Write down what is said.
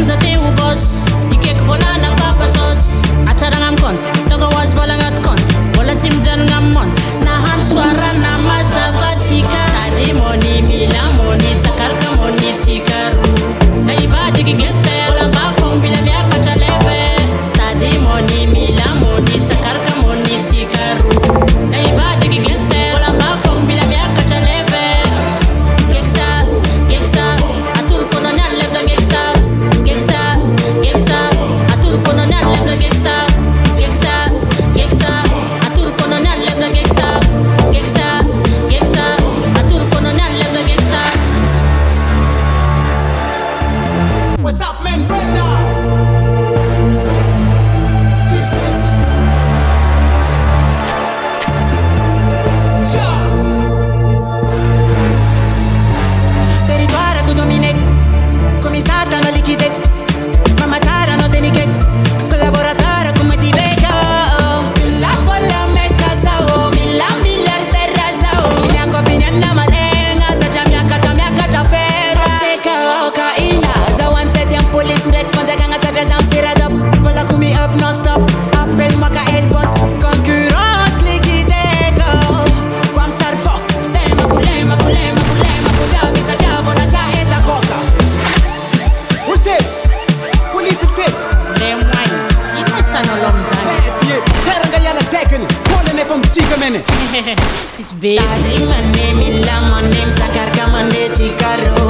zate u boss ikek volana papa sos atara ngam kont togo was volangat kont vola tim jan ngam mon na han swara na mazava sika adi moni mila moni takarka moni tikaru dai va digi gesta la ba fom bila bia pacha leve adi moni mila moni takarka moni tikaru dai va digi gesta la ba fom bila bia pacha leve geksa geksa atur kono nyal lebe geksa geksa geksa atur kono nyal lebe geksa geksa geksa atur kono nyal lebe geksa geksa geksa atur kono nyal lebe geksa. What's up, man, brother? Just wait. Ciao. Territoire que domine, come satano liquide, ma matara te ni che, collaboratore come ti vega, la folla me casa, milla terra sao, mia copina marenga, sa già mia cata fera, seca cocaina, za wante tem police red fonza ganga sa jam stirred up, vola come up non stop, appel maka el boss, concurrence liquide go, quam sar fuck, tema kulema kujabi sa javola cha esa coca. Uite, police te. Remwine ita no lomza Tie, teranga yala tekeni. Fole ne vom chica mene. tis baby Tadi mane mila mane sakarka mane chikaro